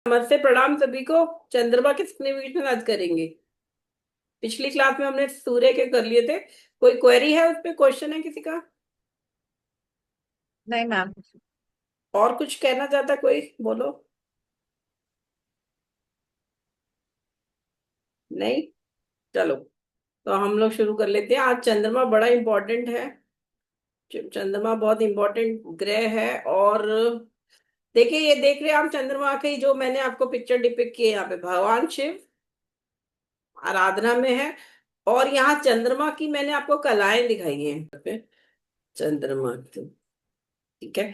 नमस्ते, प्रणाम सभी को। चंद्रमा किसने विषय आज करेंगे। पिछली क्लास में हमने सूर्य के कर लिए थे। कोई क्वेरी है, उस पे क्वेश्चन है किसी का? नहीं मैम। और कुछ कहना चाहता कोई, बोलो। नहीं। चलो, तो हम लोग शुरू कर लेते हैं। आज चंद्रमा बड़ा इंपॉर्टेंट है। चंद्रमा बहुत इंपॉर्टेंट ग्रह है। और देखिए, ये देख रहे हैं आप चंद्रमा की जो मैंने आपको पिक्चर डिपिक्ट की है, यहाँ पे भगवान शिव आराधना में है। और यहाँ चंद्रमा की मैंने आपको कलाएं दिखाई हैं। चंद्रमा, ठीक है।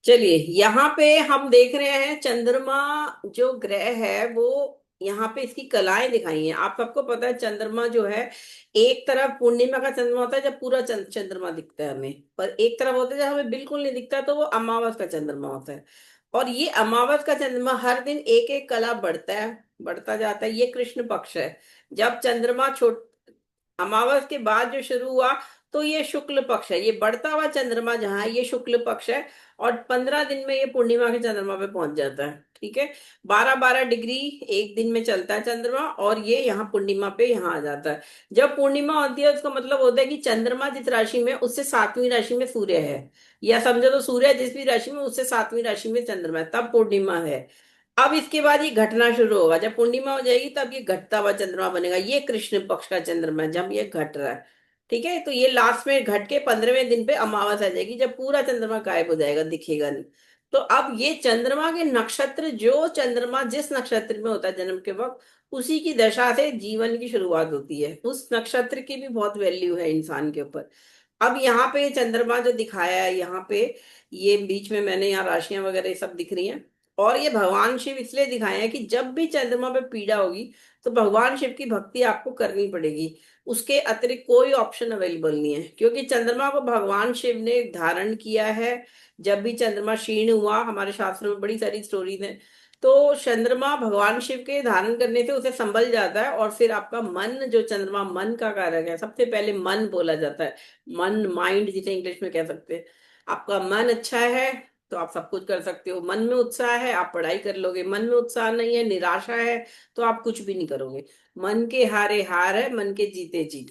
चलिए, यहाँ पे हम देख रहे हैं चंद्रमा जो ग्रह है वो, यहाँ पे इसकी कलाएं दिखाई हैं। आप सबको पता है चंद्रमा जो है, एक तरफ पूर्णिमा का चंद्रमा होता है जब पूरा चंद्रमा दिखता है हमें, पर एक तरफ होता है जब हमें बिल्कुल नहीं दिखता, तो वो अमावस का चंद्रमा होता है। और ये अमावस का चंद्रमा हर दिन एक एक कला बढ़ता है, बढ़ता जाता है। ये कृष्ण पक्ष है। जब चंद्रमा छोट अमावस के बाद जो शुरू हुआ, तो ये शुक्ल पक्ष है। ये बढ़ता हुआ चंद्रमा जहाँ है, ये शुक्ल पक्ष है। और 15 दिन में ये पूर्णिमा के चंद्रमा पे पहुंच जाता है, ठीक है। 12-12 डिग्री एक दिन में चलता है चंद्रमा, और ये यहाँ पूर्णिमा पे यहाँ आ जाता है। जब पूर्णिमा होती है उसका मतलब होता है कि चंद्रमा जिस राशि में, उससे 7वीं राशि में सूर्य है। या समझो तो सूर्य जिस भी राशि में, उससे 7वीं राशि में चंद्रमा है, तब पूर्णिमा है। अब इसके बाद ये घटना शुरू होगा। जब पूर्णिमा हो जाएगी तब ये घटता हुआ चंद्रमा बनेगा। ये कृष्ण पक्ष का चंद्रमा है जब ये घट रहा है, ठीक है। तो ये लास्ट में घट के 15वें दिन पे अमावस आ जाएगी, जब पूरा चंद्रमा गायब हो जाएगा, दिखेगा नहीं। तो अब ये चंद्रमा के नक्षत्र, जो चंद्रमा जिस नक्षत्र में होता है जन्म के वक्त, उसी की दशा से जीवन की शुरुआत होती है। उस नक्षत्र की भी बहुत वैल्यू है इंसान के ऊपर। अब यहाँ पे चंद्रमा जो दिखाया है यहाँ पे, ये बीच में मैंने यहाँ राशियां वगैरह ये सब दिख रही हैं। और ये भगवान शिव इसलिए दिखाए हैं कि जब भी चंद्रमा पे पीड़ा होगी, तो भगवान शिव की भक्ति आपको करनी पड़ेगी। उसके अतिरिक्त कोई ऑप्शन अवेलेबल नहीं है, क्योंकि चंद्रमा को भगवान शिव ने धारण किया है। जब भी चंद्रमा क्षीण हुआ, हमारे शास्त्रों में बड़ी सारी स्टोरीज हैं। तो चंद्रमा भगवान शिव के धारण करने से उसे संभल जाता है। और फिर आपका मन, जो चंद्रमा मन का कारक है, सबसे पहले मन बोला जाता है। मन, माइंड जिसे इंग्लिश में कह सकते हैं। आपका मन अच्छा है तो आप सब कुछ कर सकते हो। मन में उत्साह है, आप पढ़ाई कर लोगे। मन में उत्साह नहीं है, निराशा है, तो आप कुछ भी नहीं करोगे। मन के हारे हार है, मन के जीते जीत।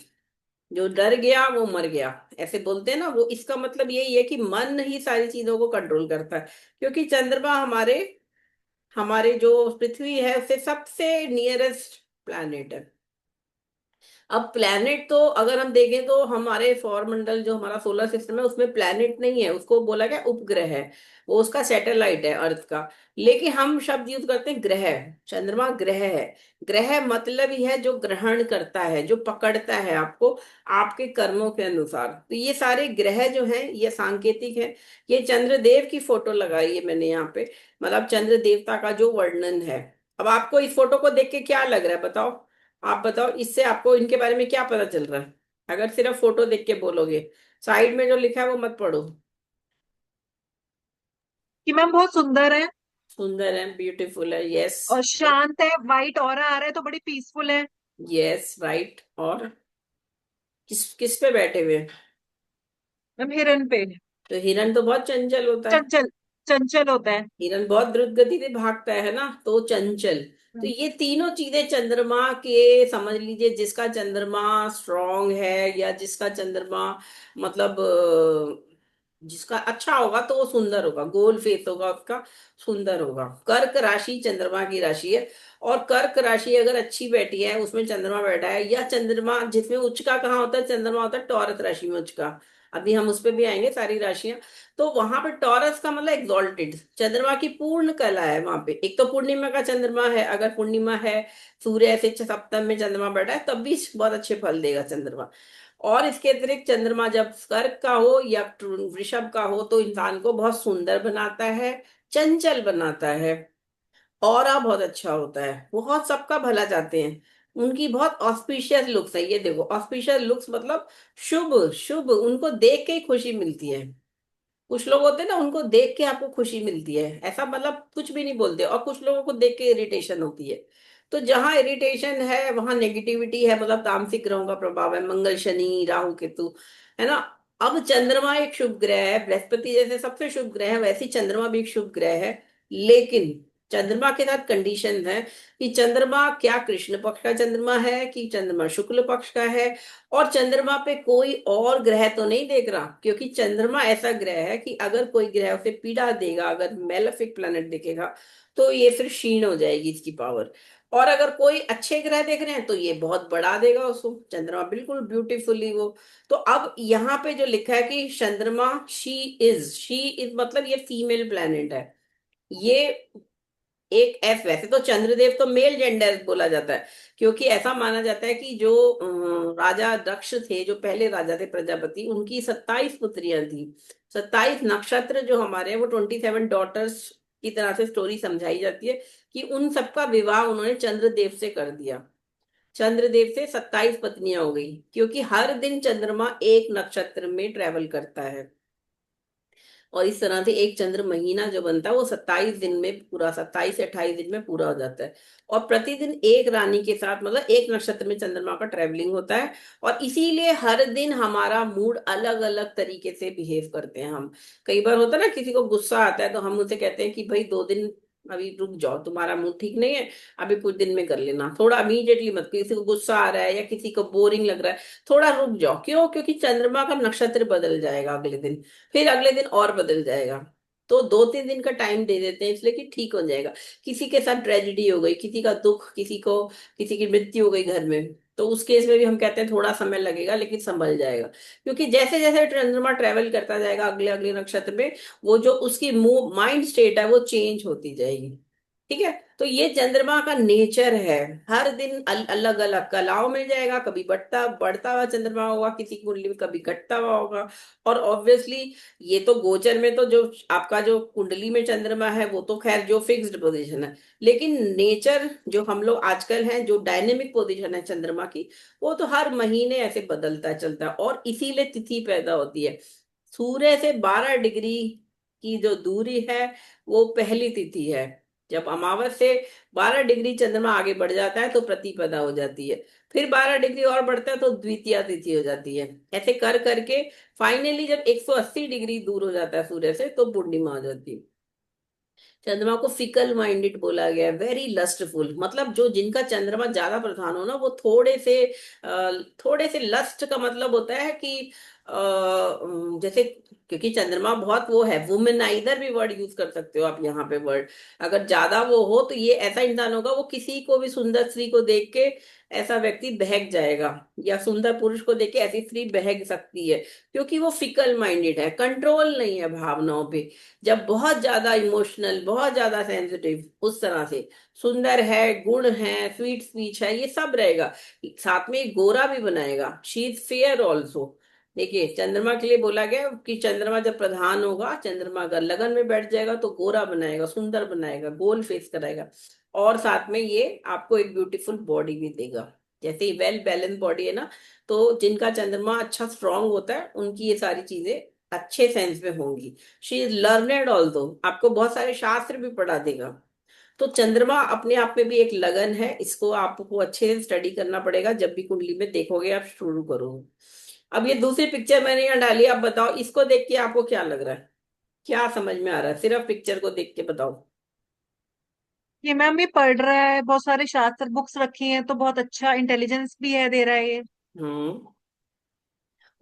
जो डर गया वो मर गया, ऐसे बोलते हैं ना। वो इसका मतलब यही है कि मन ही सारी चीजों को कंट्रोल करता है। क्योंकि चंद्रमा हमारे हमारे जो पृथ्वी है उससे सबसे नियरेस्ट प्लैनेट है। अब प्लैनेट तो अगर हम देखें तो हमारे सौरमंडल, जो हमारा सोलर सिस्टम है, उसमें प्लैनेट नहीं है, उसको बोला गया उपग्रह है। वो उसका सैटेलाइट है अर्थ का। लेकिन हम शब्द यूज करते हैं ग्रह। चंद्रमा ग्रह है। ग्रह मतलब ही है जो ग्रहण करता है, जो पकड़ता है आपको आपके कर्मों के अनुसार। तो ये सारे ग्रह जो हैं ये सांकेतिक है। ये चंद्रदेव की फोटो लगाई है मैंने यहाँ पे, मतलब चंद्र देवता का जो वर्णन है। अब आपको इस फोटो को देख के क्या लग रहा है, बताओ। आप बताओ, इससे आपको इनके बारे में क्या पता चल रहा है, अगर सिर्फ फोटो देख के बोलोगे। साइड में जो लिखा है वो मत पढ़ो। कि मैम बहुत सुंदर है सुंदर है, ब्यूटीफुल है, यस। और शांत है, वाइट ऑरा आ रहा है तो बड़ी पीसफुल है। Yes, right. और किस किस पे बैठे हुए हैं? मैम हिरन पे। तो हिरन तो बहुत चंचल होता है। चंचल, चंचल होता है। हिरन बहुत द्रुत गति से भागता है ना, तो चंचल। तो हम्म। ये तीनों चीजें चंद्रमा के, समझ लीजिए जिसका चंद्रमा स्ट्रांग है, या जिसका चंद्रमा मतलब जिसका अच्छा होगा तो वो सुंदर होगा, गोल फेस होगा उसका, सुंदर होगा। कर्क राशि चंद्रमा की राशि है। और कर्क राशि अगर अच्छी बैठी है, उसमें चंद्रमा बैठा है, या चंद्रमा जिसमें उच्चका कहाँ होता है, चंद्रमा होता है टॉरस राशि में उच्चका। अभी हम उस पर भी आएंगे, सारी राशियां। तो वहां पे टॉरस का मतलब एग्जॉल्टेड, चंद्रमा की पूर्ण कला है वहां पे। एक तो पूर्णिमा का चंद्रमा है, अगर पूर्णिमा है, सूर्य ऐसे सप्तम में चंद्रमा बैठा है, तब भी बहुत अच्छे फल देगा चंद्रमा। और इसके अतिरिक्त चंद्रमा जब कर्क का हो या वृषभ का हो, तो इंसान को बहुत सुंदर बनाता है, चंचल बनाता है। ऑरा बहुत अच्छा होता है, बहुत सबका भला चाहते हैं। उनकी बहुत ऑस्पिशियस लुक्स है। ये देखो, ऑस्पिशियस लुक्स मतलब शुभ शुभ, उनको देख के ही खुशी मिलती है। कुछ लोग होते हैं ना, उनको देख के आपको खुशी मिलती है, ऐसा मतलब कुछ भी नहीं बोलते। और कुछ लोगों को देख के इरिटेशन होती है। तो जहां इरिटेशन है वहां नेगेटिविटी है, मतलब तामसिक ग्रहों का प्रभाव है, मंगल शनि राहु केतु, है ना। अब चंद्रमा एक शुभ ग्रह है, बृहस्पति जैसे सबसे शुभ ग्रह है, वैसे ही चंद्रमा भी एक शुभ ग्रह है। लेकिन चंद्रमा के साथ कंडीशन है कि चंद्रमा क्या कृष्ण पक्ष का चंद्रमा है कि चंद्रमा शुक्ल पक्ष का है, और चंद्रमा पे कोई और ग्रह तो नहीं देख रहा, क्योंकि चंद्रमा ऐसा ग्रह है कि अगर कोई ग्रह उसे पीड़ा देगा, अगर मेलेफिक प्लैनेट दिखेगा, तो ये फिर क्षीण हो जाएगी इसकी पावर। और अगर कोई अच्छे ग्रह देख रहे हैं तो ये बहुत बढ़ा देगा उसको, चंद्रमा बिल्कुल ब्यूटीफुली वो। तो अब यहाँ पे जो लिखा है कि चंद्रमा शी इज मतलब ये फीमेल प्लैनेट है। ये एक एफ, वैसे तो चंद्रदेव तो मेल जेंडर बोला जाता है, क्योंकि ऐसा माना जाता है कि जो राजा दक्ष थे, जो पहले राजा थे प्रजापति, उनकी 27 पुत्रियां थी। 27 नक्षत्र जो हमारे हैं वो 27 डॉटर्स की तरह से स्टोरी समझाई जाती है, कि उन सबका विवाह उन्होंने चंद्रदेव से कर दिया। चंद्रदेव से 27 पत्नियां हो गई, क्योंकि हर दिन चंद्रमा एक नक्षत्र में ट्रेवल करता है। और इस तरह से एक चंद्र महीना जो बनता है वो 27 दिन में पूरा, 27 से 28 दिन में पूरा हो जाता है। और प्रतिदिन एक रानी के साथ, मतलब एक नक्षत्र में चंद्रमा का ट्रेवलिंग होता है। और इसीलिए हर दिन हमारा मूड अलग अलग तरीके से बिहेव करते हैं हम। कई बार होता है ना, किसी को गुस्सा आता है तो हम उनसे कहते हैं कि भाई 2 दिन अभी रुक जाओ, तुम्हारा मूड ठीक नहीं है, अभी कुछ दिन में कर लेना, थोड़ा इमीडिएटली मत। किसी को गुस्सा आ रहा है या किसी को बोरिंग लग रहा है, थोड़ा रुक जाओ। क्यों? क्योंकि चंद्रमा का नक्षत्र बदल जाएगा अगले दिन, फिर अगले दिन और बदल जाएगा। तो 2-3 दिन का टाइम दे देते हैं इसलिए कि ठीक हो जाएगा। किसी के साथ ट्रेजेडी हो गई, किसी का दुख, किसी की मृत्यु हो गई घर में, तो उस केस में भी हम कहते हैं थोड़ा समय लगेगा लेकिन संभल जाएगा। क्योंकि जैसे जैसे चंद्रमा ट्रेवल करता जाएगा अगले अगले नक्षत्र में, वो जो उसकी माइंड स्टेट है वो चेंज होती जाएगी। ठीक है, तो ये चंद्रमा का नेचर है। हर दिन अलग अलग कलाओं में जाएगा, कभी बढ़ता बढ़ता हुआ चंद्रमा होगा किसी कुंडली में, कभी घटता हुआ होगा। और ऑब्वियसली ये तो गोचर में तो जो आपका जो कुंडली में चंद्रमा है वो तो खैर जो फिक्स्ड पोजीशन है, लेकिन नेचर जो हम लोग आजकल हैं, जो डायनेमिक पोजीशन है चंद्रमा की, वो तो हर महीने ऐसे बदलता चलता है। और इसीलिए तिथि पैदा होती है। सूर्य से 12 डिग्री की जो दूरी है वो पहली तिथि है। जब अमावस से 12 डिग्री चंद्रमा आगे बढ़ जाता है तो प्रतिपदा हो जाती है। फिर 12 डिग्री और बढ़ता है तो द्वितीया तिथि हो जाती है। ऐसे कर करके फाइनली जब 180 डिग्री दूर हो जाता है सूर्य से तो पूर्णिमा हो जाती है। चंद्रमा को फिकल माइंडेड बोला गया है, वेरी लस्टफुल। मतलब जो जिनका चंद्रमा ज्यादा प्रधान हो ना, वो थोड़े से लस्ट का मतलब होता है कि जैसे, क्योंकि चंद्रमा बहुत वो है, वुमेनाइजर भी वर्ड यूज कर सकते हो आप यहाँ पे वर्ड। अगर ज्यादा वो हो तो ये ऐसा इंसान होगा, वो किसी को भी सुंदर स्त्री को देख के ऐसा व्यक्ति बहक जाएगा, या सुंदर पुरुष को देख के ऐसी स्त्री बहक सकती है, क्योंकि वो फिकल माइंडेड है, कंट्रोल नहीं है भावनाओं पे। जब बहुत ज्यादा इमोशनल, बहुत ज्यादा सेंसिटिव, उस तरह से सुंदर है, गुण है, स्वीट स्पीच है, ये सब रहेगा। साथ में एक गोरा भी बनाएगा, शी इज फेयर ऑल्सो। देखिए चंद्रमा के लिए बोला गया कि चंद्रमा जब प्रधान होगा, चंद्रमा अगर लगन में बैठ जाएगा तो गोरा बनाएगा, सुंदर बनाएगा, गोल फेस कराएगा। और साथ में ये आपको एक ब्यूटीफुल बॉडी भी देगा। जैसे ही वेल बैलेंस बॉडी है ना, तो जिनका चंद्रमा अच्छा स्ट्रांग होता है उनकी ये सारी चीजें अच्छे सेंस में होंगी। शी इज लर्नेड ऑल्सो, आपको बहुत सारे शास्त्र भी पढ़ा देगा। तो चंद्रमा अपने आप में भी एक लगन है, इसको आपको अच्छे से स्टडी करना पड़ेगा। जब भी कुंडली में देखोगे आप शुरू करो। अब ये दूसरी पिक्चर मैंने यहाँ डाली, आप बताओ इसको देख के आपको क्या लग रहा है, क्या समझ में आ रहा है, सिर्फ पिक्चर को देख के बताओ। ये मैम ये पढ़ रहा है, बहुत सारे शास्त्र बुक्स रखी हैं, तो बहुत अच्छा इंटेलिजेंस भी है, दे रहा है ये। हम्म।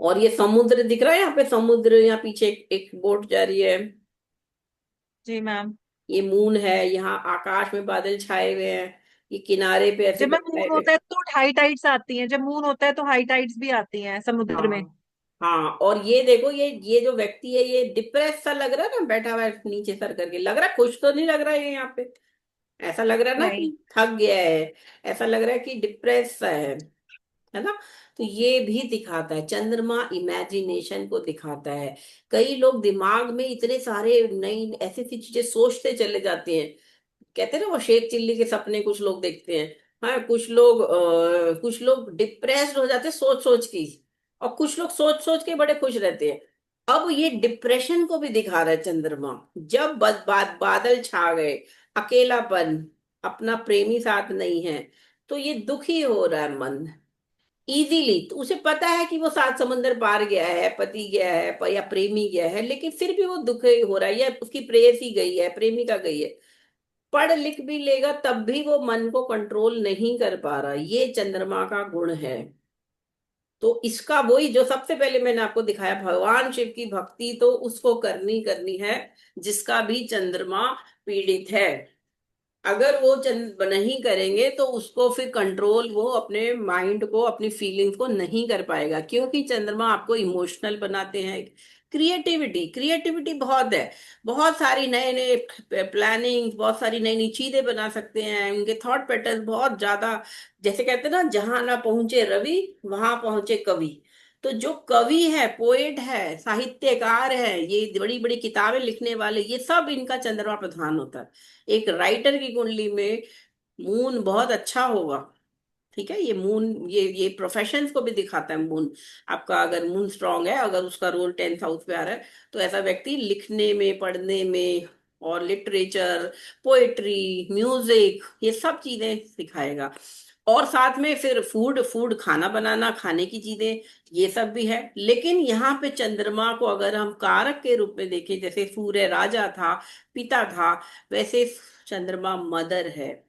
और ये समुद्र दिख रहा है, यहाँ पे समुद्र, यहाँ पीछे एक बोट जा रही है। जी मैम। ये मून है, यहाँ आकाश में बादल छाए हुए हैं, ये किनारे पे ऐसे जब मैम बैठे मून हुए। होता है तो हाई टाइड्स आती हैं, जब मून होता है तो हाई टाइड्स भी आती हैं समुद्र में। हाँ हाँ, और ये देखो, ये जो व्यक्ति है ये डिप्रेस सा लग रहा है ना, बैठा हुआ है नीचे सर करके, लग रहा है खुश तो नहीं लग रहा है ये यहाँ पे। ऐसा लग रहा है ना नहीं। कि थक गया है, ऐसा लग रहा है कि डिप्रेस सा है ना। तो ये भी दिखाता है, चंद्रमा इमेजिनेशन को दिखाता है। कई लोग दिमाग में इतने सारे नई ऐसी ऐसी चीजें सोचते चले जाते हैं। कहते हैं ना वो शेख चिल्ली के सपने कुछ लोग देखते हैं। हाँ, कुछ लोग डिप्रेस्ड हो जाते हैं सोच सोच के ही, और कुछ लोग सोच सोच के बड़े खुश रहते हैं। अब ये डिप्रेशन को भी दिखा रहा है चंद्रमा। जब बादल छा गए, अकेलापन, अपना प्रेमी साथ नहीं है, तो ये दुखी हो रहा है मन इजीली। तो उसे पता है कि वो 7 समंदर पार गया है, पति गया है, या प्रेमी गया है, लेकिन फिर भी वो दुखी हो रहा है, या उसकी प्रेयसी गई है, प्रेमिका गई है। पढ़ लिख भी लेगा तब भी वो मन को कंट्रोल नहीं कर पा रहा, ये चंद्रमा का गुण है। तो इसका वही जो सबसे पहले मैंने आपको दिखाया, भगवान शिव की भक्ति तो उसको करनी करनी है जिसका भी चंद्रमा पीड़ित है। अगर वो चंद नहीं करेंगे तो उसको फिर कंट्रोल वो अपने माइंड को, अपनी फीलिंग्स को नहीं कर पाएगा, क्योंकि चंद्रमा आपको इमोशनल बनाते हैं। क्रिएटिविटी क्रिएटिविटी बहुत है, बहुत सारी नए नए प्लानिंग, बहुत सारी नई नई चीजें बना सकते हैं, उनके थॉट पैटर्न बहुत ज्यादा। जैसे कहते हैं ना, जहां ना पहुंचे रवि वहां पहुंचे कवि। तो जो कवि है, पोएट है, साहित्यकार है, ये बड़ी बड़ी किताबें लिखने वाले, ये सब इनका चंद्रमा प्रधान होता है। एक राइटर की कुंडली में मून बहुत अच्छा होगा। ठीक है, ये मून, ये प्रोफेशंस को भी दिखाता है मून। आपका अगर मून स्ट्रांग है, अगर उसका रोल 10th हाउस पे आ रहा है, तो ऐसा व्यक्ति लिखने में, पढ़ने में, और लिटरेचर, पोएट्री, म्यूजिक, ये सब चीजें सिखाएगा। और साथ में फिर फूड फूड खाना बनाना, खाने की चीजें, ये सब भी है। लेकिन यहाँ पे चंद्रमा को अगर हम कारक के रूप में देखें, जैसे सूर्य राजा था, पिता था, वैसे चंद्रमा मदर है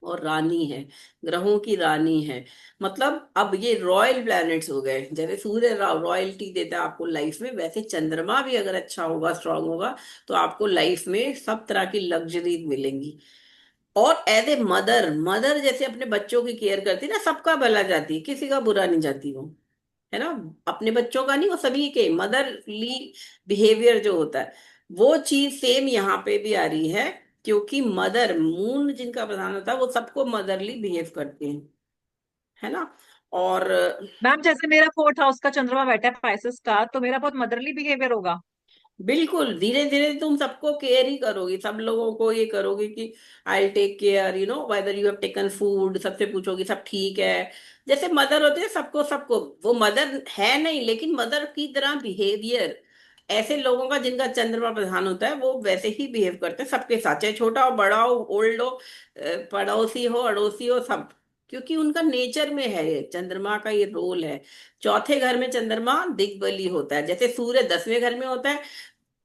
और रानी है, ग्रहों की रानी है। मतलब अब ये रॉयल प्लैनेट्स हो गए। जैसे सूर्य रॉयल्टी देता है आपको लाइफ में, वैसे चंद्रमा भी अगर अच्छा होगा, स्ट्रांग होगा, तो आपको लाइफ में सब तरह की लग्जरी मिलेंगी। और एज ए मदर, मदर जैसे अपने बच्चों की केयर करती है ना, सबका भला चाहती है, किसी का बुरा नहीं चाहती वो, है ना। अपने बच्चों का नहीं, वो सभी के मदरली बिहेवियर जो होता है, वो चीज सेम यहाँ पे भी आ रही है। क्योंकि मदर मून जिनका प्रधान होता है, वो सबको मदरली बिहेव करते हैं, है ना। और मैम जैसे मेरा 4th हाउस का चंद्रमा बैठा है पाइसेस का, तो मेरा बहुत मदरली बिहेवियर होगा। बिल्कुल धीरे धीरे तुम सबको केयर ही करोगी, सब लोगों को ये करोगी कि I take care, whether you have taken food, सबसे पूछोगी सब ठीक है। जैसे मदर होते हैं सबको सबको, वो मदर है नहीं, लेकिन मदर की तरह बिहेवियर, ऐसे लोगों का जिनका चंद्रमा प्रधान होता है, वो वैसे ही बिहेव करते हैं सबके साथ, चाहे छोटा हो, बड़ा हो, ओल्ड हो, पड़ोसी हो, अड़ोसी हो, सब। क्योंकि उनका नेचर में है, ये चंद्रमा का ये रोल है। चौथे घर में चंद्रमा दिग्बली होता है, जैसे सूर्य 10वें घर में होता है।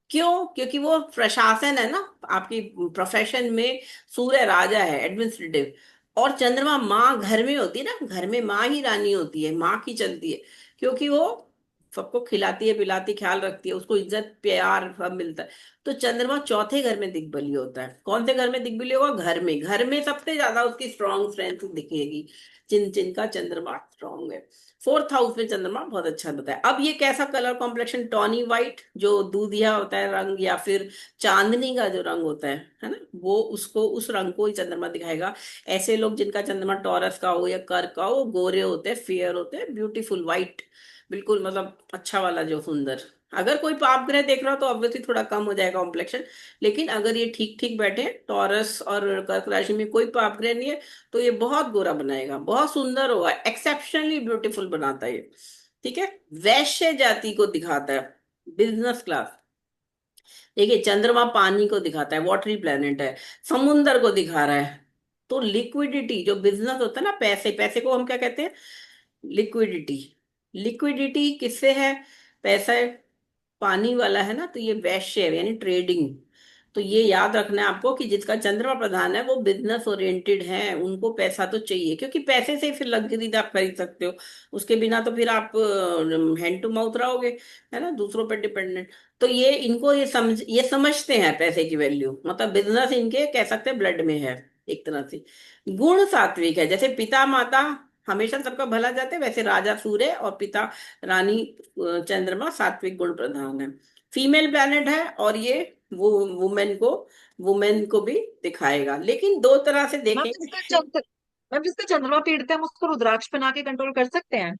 क्यों? क्योंकि वो प्रशासन है ना, आपकी प्रोफेशन में सूर्य राजा है, एडमिनिस्ट्रेटिव। और चंद्रमा माँ घर में होती है ना, घर में माँ ही रानी होती है, माँ की चलती है। क्योंकि वो सबको खिलाती है, पिलाती, ख्याल रखती है, उसको इज्जत प्यार सब मिलता है। तो चंद्रमा चौथे घर में दिग्बली होता है। कौन से घर में दिग्बली होगा? घर में, घर में सबसे ज्यादा उसकी स्ट्रॉन्ग स्ट्रेंथ दिखेगी, जिन जिनका चंद्रमा स्ट्रॉन्ग है। 4th हाउस में चंद्रमा बहुत अच्छा होता है। अब ये कैसा कलर कॉम्प्लेक्शन? टॉनी वाइट, जो दूधिया होता है रंग, या फिर चांदनी का जो रंग होता है ना, वो उसको, उस रंग को ही चंद्रमा दिखाएगा। ऐसे लोग जिनका चंद्रमा टॉरस का हो या कर्क का हो, वो गोरे होते हैं, फेयर होते हैं, ब्यूटीफुल वाइट, बिल्कुल मतलब अच्छा वाला जो सुंदर। अगर कोई पाप ग्रह देख रहा हो तो ऑब्वियसली थोड़ा कम हो जाएगा कॉम्प्लेक्शन। लेकिन अगर ये ठीक ठीक बैठे, टॉरस और कर्क राशि में कोई पाप ग्रह नहीं है, तो ये बहुत गोरा बनाएगा, बहुत सुंदर होगा, एक्सेप्शनली ब्यूटीफुल बनाता है ये। ठीक है। वैश्य जाति को दिखाता है, बिजनेस क्लास। देखिए चंद्रमा पानी को दिखाता है, वाटरी प्लेनेट है, समुंदर को दिखा रहा है। तो लिक्विडिटी, जो बिजनेस होता है ना, पैसे, पैसे को हम क्या कहते हैं? लिक्विडिटी। लिक्विडिटी किससे है? पैसा है, पानी वाला है ना, तो ये वैश्य है, यानी ट्रेडिंग। तो ये याद रखना है आपको कि जिसका चंद्रमा प्रधान है वो बिजनेस ओरिएंटेड है, उनको पैसा तो चाहिए, क्योंकि पैसे से ही फिर लग्जरी आप खरीद सकते हो। उसके बिना तो फिर आप हैंड टू माउथ रहोगे, है ना, दूसरों पर डिपेंडेंट। तो ये इनको ये समझते हैं पैसे की वैल्यू, मतलब बिजनेस इनके कह सकते हैं ब्लड में है एक तरह से। गुण सात्विक है, जैसे पिता माता हमेशा सबका भला चाहते हैं, वैसे राजा सूर्य और पिता रानी चंद्रमा सात्विक गुण प्रधान है। फीमेल प्लैनेट है, और ये वो वुमेन को भी दिखाएगा, लेकिन दो तरह से मैम देखेंगे। जिसका चंद्र मैम जिसका चंद्रमा पीड़ित है, हम उसको रुद्राक्ष पहना के कंट्रोल कर सकते हैं?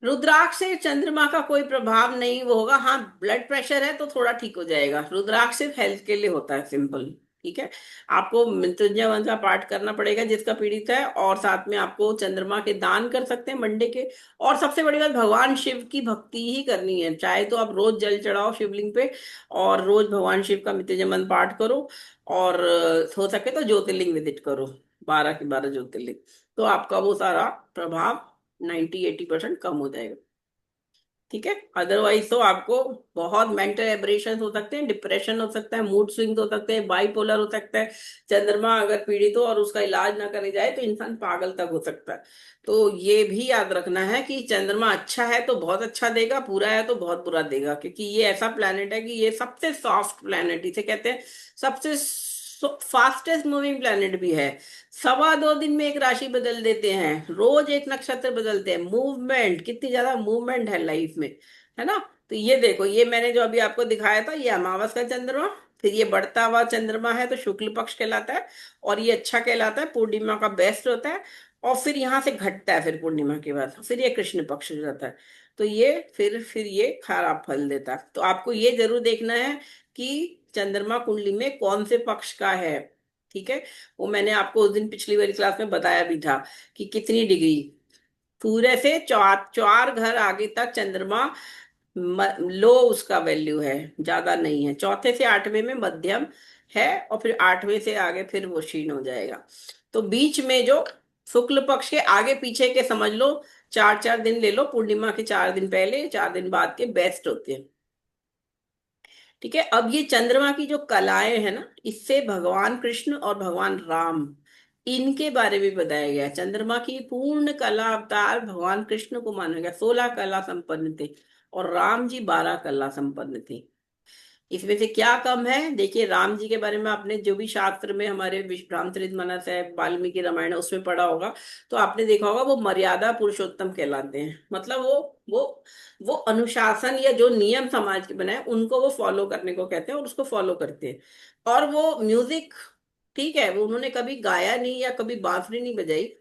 रुद्राक्ष से चंद्रमा का कोई प्रभाव नहीं वो होगा। हाँ, ब्लड प्रेशर है तो थोड़ा ठीक हो जाएगा। रुद्राक्ष सिर्फ हेल्थ के लिए होता है, सिंपल। ठीक है। आपको मृत्युंजय मंत्र का पाठ करना पड़ेगा जिसका पीड़ित है, और साथ में आपको चंद्रमा के दान कर सकते हैं मंडे के। और सबसे बड़ी बात, भगवान शिव की भक्ति ही करनी है, चाहे तो आप रोज जल चढ़ाओ शिवलिंग पे, और रोज भगवान शिव का मृत्युंजय मंत्र पाठ करो। और हो सके तो ज्योतिर्लिंग विजिट करो, 12 के 12 ज्योतिर्लिंग। तो आपका वो सारा प्रभाव 90-80% कम हो जाएगा। ठीक है। अदरवाइज तो आपको बहुत मेंटल एब्रेशन हो सकते हैं, डिप्रेशन हो सकता है, मूड स्विंग्स हो सकते हैं, बाइपोलर हो सकता है। चंद्रमा अगर पीड़ित हो और उसका इलाज ना करे जाए तो इंसान पागल तक हो सकता है। तो ये भी याद रखना है कि चंद्रमा अच्छा है तो बहुत अच्छा देगा, बुरा है तो बहुत बुरा देगा, क्योंकि ये ऐसा प्लेनेट है कि ये सबसे सॉफ्ट प्लेनेट इसे कहते हैं, सबसे फास्टेस्ट मूविंग प्लेनेट भी है। 2.25 दिन में एक राशि बदल देते हैं, रोज एक नक्षत्र बदलते हैं, मूवमेंट, कितनी ज्यादा मूवमेंट है लाइफ में, है ना। तो ये देखो, ये मैंने जो अभी आपको दिखाया था, ये अमावस का चंद्रमा, फिर ये बढ़ता हुआ चंद्रमा है तो शुक्ल पक्ष कहलाता है, और ये अच्छा कहलाता है, पूर्णिमा का बेस्ट होता है। और फिर यहाँ से घटता है, फिर पूर्णिमा के बाद फिर ये कृष्ण पक्ष हो जाता है। तो ये फिर ये खराब फल देता है। तो आपको ये जरूर देखना है कि चंद्रमा कुंडली में कौन से पक्ष का है। ठीक है। वो मैंने आपको उस दिन पिछली वाली क्लास में बताया भी था कि कितनी डिग्री, सूर्य से 4 घर आगे तक चंद्रमा लो उसका वैल्यू है, ज्यादा नहीं है। चौथे से 8वें में मध्यम है, और फिर 8वें से आगे फिर वो क्षीण हो जाएगा। तो बीच में जो शुक्ल पक्ष के आगे पीछे के समझ लो, 4 4 दिन ले लो, पूर्णिमा के 4 दिन पहले 4 दिन बाद के बेस्ट होते हैं। ठीक है। अब ये चंद्रमा की जो कलाएं है ना, इससे भगवान कृष्ण और भगवान राम, इनके बारे में बताया गया है। चंद्रमा की पूर्ण कला अवतार भगवान कृष्ण को माना गया, 16 कला संपन्न थे, और राम जी 12 कला संपन्न थे। इसमें से क्या कम है, देखिए राम जी के बारे में आपने जो भी शास्त्र में हमारे रामचरितमानस है, वाल्मीकि रामायण है, उसमें पढ़ा होगा, तो आपने देखा होगा वो मर्यादा पुरुषोत्तम कहलाते हैं। मतलब वो अनुशासन या जो नियम समाज के बनाए उनको वो फॉलो करने को कहते हैं और उसको फॉलो करते हैं। और वो म्यूजिक, ठीक है, वो उन्होंने कभी गाया नहीं या कभी बांसुरी नहीं बजाई,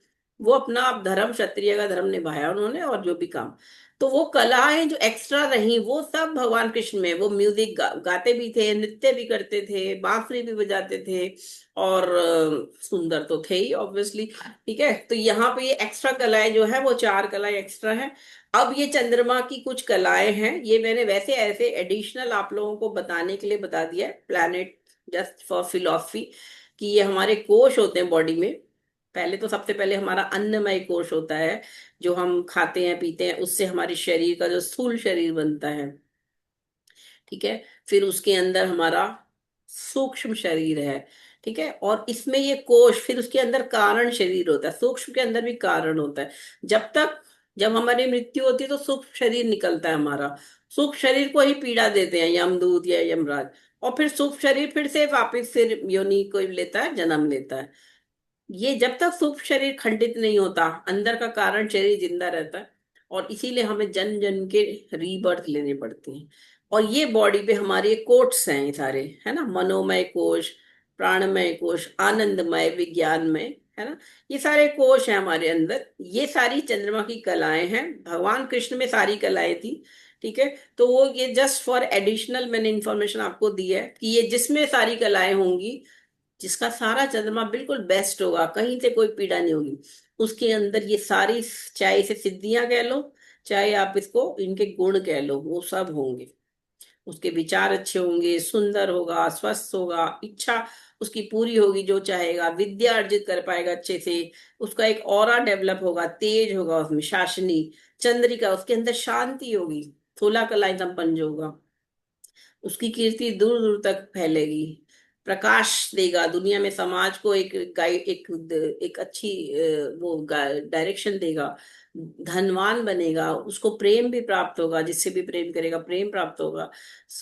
वो अपना धर्म, क्षत्रिय का धर्म निभाया उन्होंने, और जो भी काम, तो वो कलाएं जो एक्स्ट्रा रही वो सब भगवान कृष्ण में, वो म्यूजिक गाते भी थे, नृत्य भी करते थे, बांसुरी भी बजाते थे, और सुंदर तो थे ही ऑब्वियसली। ठीक है। तो यहाँ पे ये एक्स्ट्रा कलाएं जो है वो 4 कलाएं एक्स्ट्रा हैं। अब ये चंद्रमा की कुछ कलाएं हैं, ये मैंने वैसे ऐसे एडिशनल आप लोगों को बताने के लिए बता दिया है, प्लैनेट, जस्ट फॉर फिलोसफी, कि ये हमारे कोश होते हैं बॉडी में। पहले तो सबसे पहले हमारा अन्नमय कोश होता है, जो हम खाते हैं पीते हैं, उससे हमारे शरीर का जो स्थूल शरीर बनता है। ठीक है। फिर उसके अंदर हमारा सूक्ष्म शरीर है। ठीक है। और इसमें ये कोश, फिर उसके अंदर कारण शरीर होता है, सूक्ष्म के अंदर भी कारण होता है। जब तक, जब हमारी मृत्यु होती है तो सूक्ष्म शरीर निकलता है हमारा, सूक्ष्म शरीर को ही पीड़ा देते हैं यमदूत या यमराज, और फिर सूक्ष्म शरीर फिर से वापस फिर योनि को लेता है, जन्म लेता है। ये जब तक सूक्ष्म शरीर खंडित नहीं होता, अंदर का कारण शरीर जिंदा रहता है, और इसीलिए हमें जन्म जन्म के रीबर्थ लेने पड़ते हैं। और ये बॉडी पे हमारे कोट्स हैं, ये सारे, है ना, मनोमय कोश, प्राणमय कोश, आनंदमय, विज्ञानमय, है ना, ये सारे कोश हैं हमारे अंदर। ये सारी चंद्रमा की कलाएं हैं, भगवान कृष्ण में सारी कलाएं थी। ठीक है। तो वो ये जस्ट फॉर एडिशनल मैंने इंफॉर्मेशन आपको दी है कि ये जिसमें सारी कलाएं होंगी, जिसका सारा चंद्रमा बिल्कुल बेस्ट होगा, कहीं से कोई पीड़ा नहीं होगी, उसके अंदर ये सारी, चाहे इसे सिद्धियां कह लो, चाहे आप इसको इनके गुण कह लो, वो सब होंगे। उसके विचार अच्छे होंगे, सुंदर होगा, स्वस्थ होगा, इच्छा उसकी पूरी होगी, जो चाहेगा विद्या अर्जित कर पाएगा अच्छे से, उसका एक ऑरा डेवलप होगा, तेज होगा उसमें, शासनी चंद्रिका, उसके अंदर शांति होगी, 16 कलाएं संपन्न जो होगा, उसकी कीर्ति दूर दूर तक फैलेगी, प्रकाश देगा दुनिया में, समाज को एक गाइड, एक अच्छी वो डायरेक्शन देगा, धनवान बनेगा, उसको प्रेम भी प्राप्त होगा, जिससे भी प्रेम करेगा प्रेम प्राप्त होगा,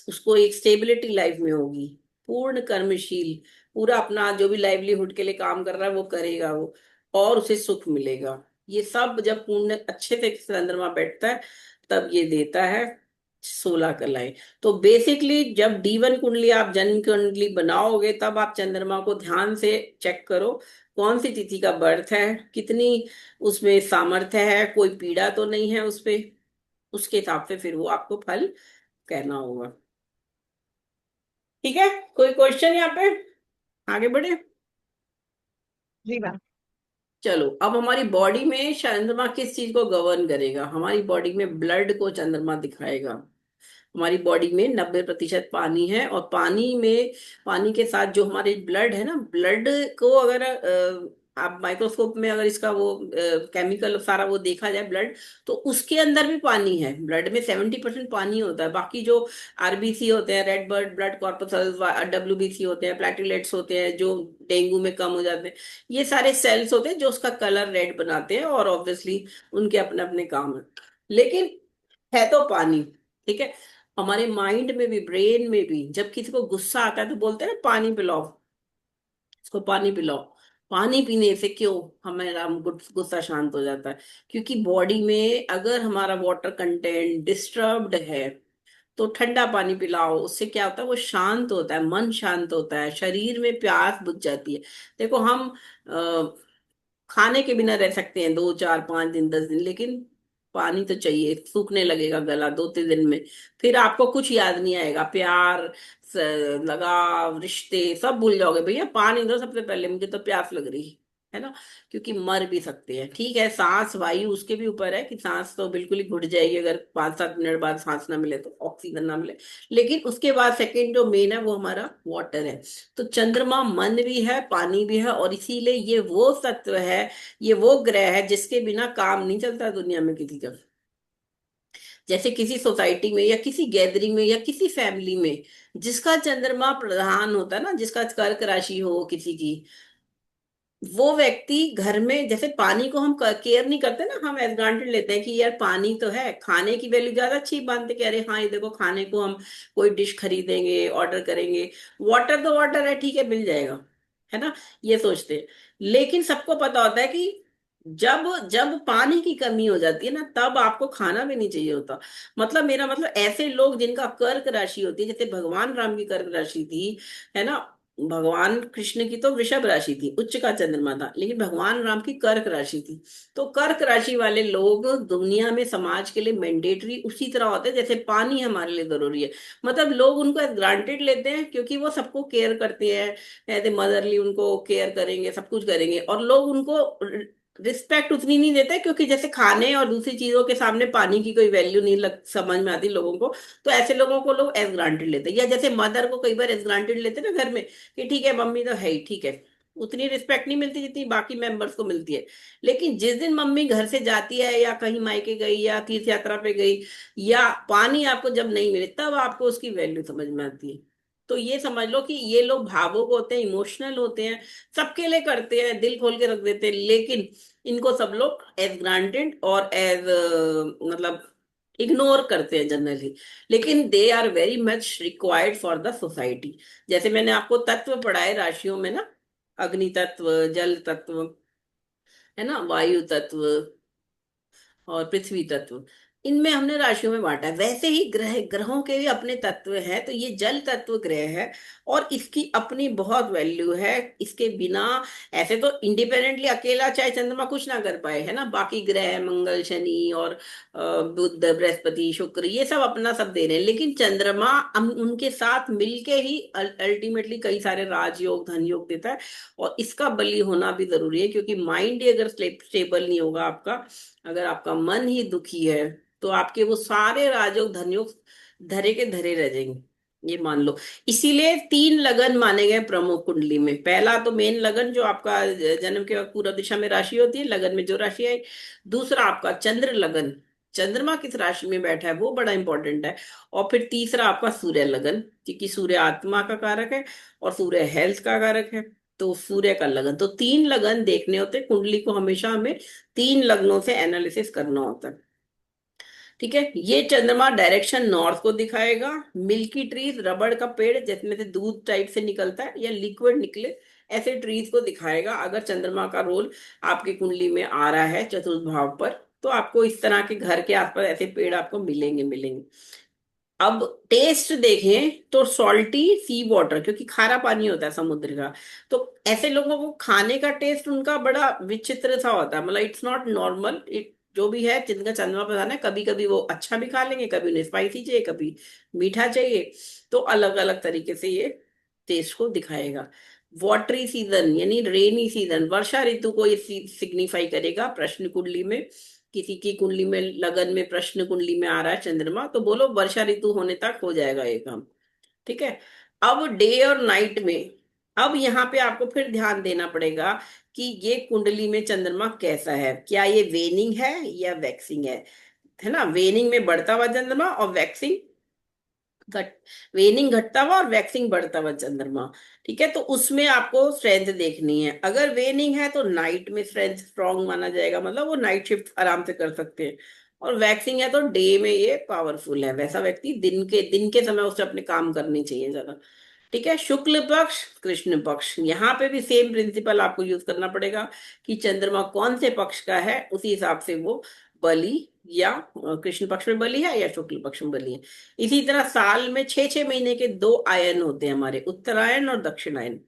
उसको एक स्टेबिलिटी लाइफ में होगी, पूर्ण कर्मशील, पूरा अपना जो भी लाइवलीहुड के लिए काम कर रहा है वो करेगा वो, और उसे सुख मिलेगा। ये सब जब पूर्ण अच्छे से चंद्रमा बैठता है तब ये देता है 16 कलाएं। तो बेसिकली जब D1 कुंडली, आप जन्म कुंडली बनाओगे, तब आप चंद्रमा को ध्यान से चेक करो, कौन सी तिथि का बर्थ है, कितनी उसमें सामर्थ्य है, कोई पीड़ा तो नहीं है उसपे, उसके हिसाब से फिर वो आपको फल कहना होगा। ठीक है। कोई क्वेश्चन यहाँ पे, आगे बढ़े। जी मैम। चलो, अब हमारी बॉडी में चंद्रमा किस चीज को गवर्न करेगा, हमारी बॉडी में ब्लड को चंद्रमा दिखाएगा। हमारी बॉडी में 90% पानी है, और पानी में, पानी के साथ जो हमारे ब्लड है ना, ब्लड को अगर आप माइक्रोस्कोप में अगर इसका वो केमिकल सारा वो देखा जाए ब्लड, तो उसके अंदर भी पानी है। ब्लड में 70% पानी होता है। बाकी जो आरबीसी होते हैं, red blood blood corpuscles, WBC होते हैं, प्लेटलेट्स होते हैं जो डेंगू में कम हो जाते हैं, ये सारे सेल्स होते हैं जो उसका कलर रेड बनाते हैं, और ऑब्वियसली उनके अपने अपने काम है। लेकिन है तो पानी। ठीक है। हमारे माइंड में भी, ब्रेन में भी, जब किसी को गुस्सा आता है तो बोलते हैं ना पानी पिलाओ, इसको पानी पिलाओ। पानी पीने से क्यों हमारा गुस्सा शांत हो जाता है? क्योंकि बॉडी में अगर हमारा वाटर कंटेंट डिस्टर्ब्ड है, तो ठंडा पानी पिलाओ, उससे क्या होता है, वो शांत होता है, मन शांत होता है, शरीर में प्यास बुझ जाती है। देखो हम खाने के बिना रह सकते हैं 2 4 5 दिन 10 दिन, लेकिन पानी तो चाहिए। सूखने लगेगा गला 2 3 दिन में, फिर आपको कुछ याद नहीं आएगा, प्यार, लगाव, रिश्ते सब भूल जाओगे। भैया पानी दो सबसे पहले, मुझे तो प्यास लग रही है ना। क्योंकि मर भी सकते हैं। ठीक है, सांस वायु उसके भी ऊपर है कि सांस तो बिल्कुल ही घुट जाएगी अगर 5 7 मिनट बाद सांस ना मिले, तो ऑक्सीजन ना मिले। लेकिन उसके बाद सेकंड जो मेन है वो हमारा वाटर है। तो चंद्रमा मन भी है, पानी भी है, और इसीलिए ये वो तत्व है, ये वो ग्रह है जिसके बिना काम नहीं चलता दुनिया में किसी का। जैसे किसी सोसाइटी में या किसी गैदरिंग में या किसी फैमिली में जिसका चंद्रमा प्रधान होता है ना, जिसका कर्क राशि हो किसी की, वो व्यक्ति घर में, जैसे पानी को हम केयर नहीं करते ना, हम एज ग्रांटेड लेते हैं कि यार पानी तो है, खाने की वैल्यू ज्यादा अच्छी मानते कि अरे हाँ ये देखो खाने को हम कोई डिश खरीदेंगे, ऑर्डर करेंगे, वाटर तो वाटर है, ठीक है मिल जाएगा, है ना, ये सोचते हैं। लेकिन सबको पता होता है कि जब जब पानी की कमी हो जाती है ना, तब आपको खाना भी नहीं चाहिए होता। मतलब मेरा मतलब ऐसे लोग जिनका कर्क राशि होती है, जैसे भगवान राम की कर्क राशि थी, है ना, भगवान कृष्ण की तो वृषभ राशि थी, उच्च का चंद्रमा था, लेकिन भगवान राम की कर्क राशि थी। तो कर्क राशि वाले लोग दुनिया में समाज के लिए मैंडेटरी उसी तरह होते हैं जैसे पानी हमारे लिए जरूरी है। मतलब लोग उनको एज ग्रांटेड लेते हैं क्योंकि वो सबको केयर करते हैं, एज ए मदरली उनको केयर करेंगे, सब कुछ करेंगे, और लोग उनको रिस्पेक्ट उतनी नहीं देते क्योंकि जैसे खाने और दूसरी चीजों के सामने पानी की कोई वैल्यू नहीं समझ में आती लोगों को। तो ऐसे लोगों को लोग एज ग्रांटेड लेते हैं, या जैसे मदर को कई बार एज ग्रांटेड लेते हैं ना घर में, कि ठीक है मम्मी तो है ही, ठीक है, उतनी रिस्पेक्ट नहीं मिलती जितनी बाकी मेंबर्स को मिलती है। लेकिन जिस दिन मम्मी घर से जाती है या कहीं मायके गई या तीर्थ यात्रा पे गई, या पानी आपको जब नहीं मिले, तब आपको उसकी वैल्यू समझ में आती है। तो ये समझ लो कि ये लोग भावुक होते हैं, इमोशनल होते हैं, सबके लिए करते हैं, दिल खोल के रख देते हैं, लेकिन इनको सब लोग एज ग्रांटेड और एज मतलब इग्नोर करते हैं जनरली। लेकिन they are very much required for the society. जैसे मैंने आपको तत्व पढ़ाए राशियों में ना, अग्नि तत्व, जल तत्व, है ना, वायु तत्व और पृथ्वी तत्व, इनमें हमने राशियों में बांटा है। वैसे ही ग्रहों के भी अपने तत्व हैं। तो ये जल तत्व ग्रह है, और इसकी अपनी बहुत वैल्यू है। इसके बिना, ऐसे तो इंडिपेंडेंटली अकेला चाहे चंद्रमा कुछ ना कर पाए, है ना, बाकी ग्रह मंगल शनि और बुध बृहस्पति शुक्र ये सब अपना सब दे रहे हैं, लेकिन चंद्रमा हम उनके साथ मिलके ही अल्टीमेटली कई सारे राजयोग धन योग देता है। और इसका बली होना भी जरूरी है, क्योंकि माइंड ही अगर स्टेबल नहीं होगा आपका, अगर आपका मन ही दुखी है, तो आपके वो सारे राजयोग धनयोग धरे के धरे रह जाएंगे, ये मान लो। इसीलिए 3 लगन माने गए प्रमुख कुंडली में। पहला तो मेन लगन जो आपका जन्म के वक्त पूर्व दिशा में राशि होती है, लगन में जो राशि आई। दूसरा आपका चंद्र लगन, चंद्रमा किस राशि में बैठा है वो बड़ा इंपॉर्टेंट है। और फिर तीसरा आपका सूर्य लगन, क्योंकि सूर्य आत्मा का कारक है और सूर्य हेल्थ का कारक है। तो सूर्य का लगन, तो 3 लगन देखने होते हैं कुंडली को, हमेशा हमें 3 लगनों से एनालिसिस करना होता है। ठीक है, ये चंद्रमा डायरेक्शन नॉर्थ को दिखाएगा। मिल्की ट्रीज, रबड़ का पेड़ जिसमें से दूध टाइप से निकलता है या लिक्विड निकले, ऐसे ट्रीज को दिखाएगा। अगर चंद्रमा का रोल आपकी कुंडली में आ रहा है चतुर्थ भाव पर, तो आपको इस तरह के घर के आसपास ऐसे पेड़ आपको मिलेंगे मिलेंगे। अब टेस्ट देखें तो सॉल्टी सी वाटर, क्योंकि खारा पानी होता है समुद्र का, तो ऐसे लोगों को खाने का टेस्ट उनका बड़ा विचित्र सा होता है, मतलब इट्स नॉट नॉर्मल। इट जो भी है जिनका चंद्रमा प्रधान है, कभी कभी वो अच्छा भी खा लेंगे, कभी उन्हें स्पाइसी चाहिए, कभी मीठा चाहिए। तो अलग अलग तरीके से ये टेस्ट को दिखाएगा। वाटरी सीजन यानी रेनी सीजन, वर्षा ऋतु को ये सिग्निफाई करेगा प्रश्न कुंडली में। किसी की कुंडली में लगन में प्रश्न कुंडली में आ रहा है चंद्रमा, तो बोलो वर्षा ऋतु होने तक हो जाएगा ये काम। ठीक है। अब डे और नाइट में अब यहाँ पे आपको फिर ध्यान देना पड़ेगा कि ये कुंडली में चंद्रमा कैसा है, क्या ये वेनिंग है या वैक्सिंग है ना। वेनिंग में बढ़ता हुआ चंद्रमा और वैक्सिंग घट वेनिंग घटता हुआ और वैक्सिंग बढ़ता हुआ चंद्रमा। ठीक है, तो उसमें आपको स्ट्रेंथ देखनी है। अगर वेनिंग है तो नाइट में स्ट्रेंथ स्ट्रांग माना जाएगा, मतलब वो नाइट शिफ्ट आराम से कर सकते हैं। और वैक्सिंग है तो डे में ये पावरफुल है, वैसा व्यक्ति दिन के समय उसे अपने काम करने चाहिए ज्यादा। ठीक है, शुक्ल पक्ष कृष्ण पक्ष, यहाँ पे भी सेम प्रिंसिपल आपको यूज करना पड़ेगा कि चंद्रमा कौन से पक्ष का है, उसी हिसाब से वो बलि या कृष्ण पक्ष में बलि है या शुक्ल पक्ष में बलि है। इसी तरह साल में 6 6 महीने के दो आयन होते हैं हमारे, उत्तरायण और दक्षिणायन,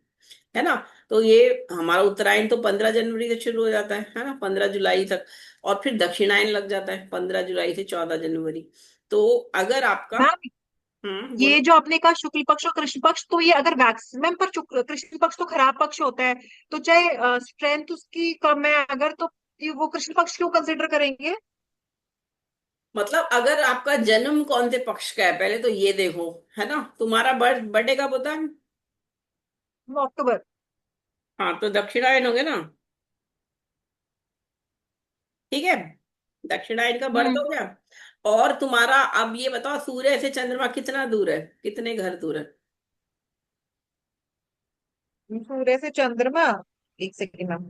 है ना। तो ये हमारा उत्तरायण तो 15 जनवरी से शुरू हो जाता है ना, 15 जुलाई तक। और फिर दक्षिणायन लग जाता है 15 जुलाई से 14 जनवरी। तो अगर आपका, मैम ये बोलो। जो आपने कहा शुक्ल पक्ष और कृष्ण पक्ष, तो ये अगर वैक्स मैम पर कृष्ण पक्ष तो खराब पक्ष होता है, तो चाहे स्ट्रेंथ उसकी कम है अगर, तो ये वो कृष्ण पक्ष क्यों कंसिडर करेंगे? मतलब अगर आपका जन्म कौन से पक्ष का है पहले तो ये देखो, है ना। तुम्हारा बर्थडे कब होता है? वो अक्टूबर। हाँ, तो दक्षिणायन हो गया ना। ठीक है, दक्षिणायन का बर्थ हम्म। हो गया। और तुम्हारा अब ये बताओ, सूर्य से चंद्रमा कितना दूर है, कितने घर दूर है? सूर्य से चंद्रमा, एक सेकंड मैम।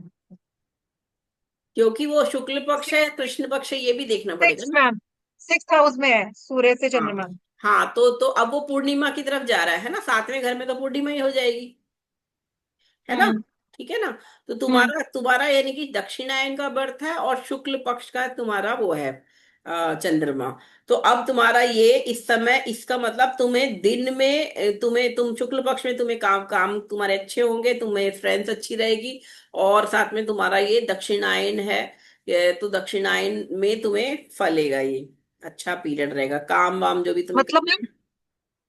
क्योंकि वो शुक्ल पक्ष है कृष्ण पक्ष है, ये भी देखना पड़ेगा सिक्स ना। मैम, सिक्स हाउस में है सूर्य से हाँ चंद्रमा। हाँ, तो अब वो पूर्णिमा की तरफ जा रहा है ना, 7वें घर में तो पूर्णिमा ही हो जाएगी, है ना। हम्म। ठीक है ना। तो हम्म। तुम्हारा तुम्हारा यानी कि दक्षिणायन का बर्थ है और शुक्ल पक्ष का तुम्हारा वो है चंद्रमा। तो अब तुम्हारा ये इस समय, इसका मतलब तुम्हें दिन में तुम शुक्ल पक्ष में तुम्हें काम काम तुम्हारे अच्छे होंगे, तुम्हें फ्रेंड्स अच्छी रहेगी। और साथ में तुम्हारा ये दक्षिणायन है, तो दक्षिणायन में तुम्हें फलेगा ये, अच्छा पीरियड रहेगा, काम वाम जो भी तुम्हें मतलब करना मैम है।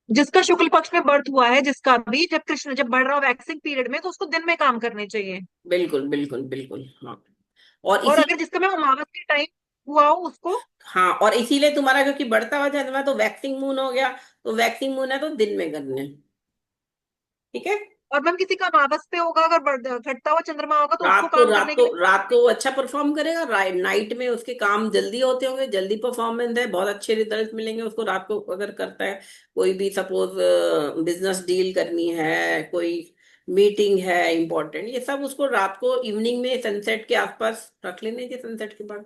जिसका शुक्ल पक्ष में बर्थ हुआ है, जिसका भी जब कृष्ण जब बढ़ रहा हो वैक्सिंग पीरियड में, तो उसको दिन में काम करने चाहिए। बिल्कुल बिल्कुल बिल्कुल, हाँ। और और इसी अगर जिसका मैं अमावस के टाइम हुआ हो उसको। हाँ, और इसीलिए तुम्हारा क्योंकि बढ़ता हुआ चंद्रमा तो वैक्सिंग मून हो गया, तो वैक्सिंग मून है तो दिन में करने हैं। ठीक है। और मैम किसी का अमावस पे होगा, अगर घटता हुआ चंद्रमा होगा, तो उसको रात को काम रात करने के को लिए रात को वो अच्छा परफॉर्म करेगा, नाइट में उसके काम जल्दी होते होंगे, जल्दी परफॉर्मेंस है, बहुत अच्छे रिजल्ट मिलेंगे उसको रात को अगर करता है। कोई भी सपोज बिजनेस डील करनी है, कोई मीटिंग है इंपॉर्टेंट, ये सब उसको रात को इवनिंग में सनसेट के आसपास रख लेने चाहिए, सनसेट के बाद।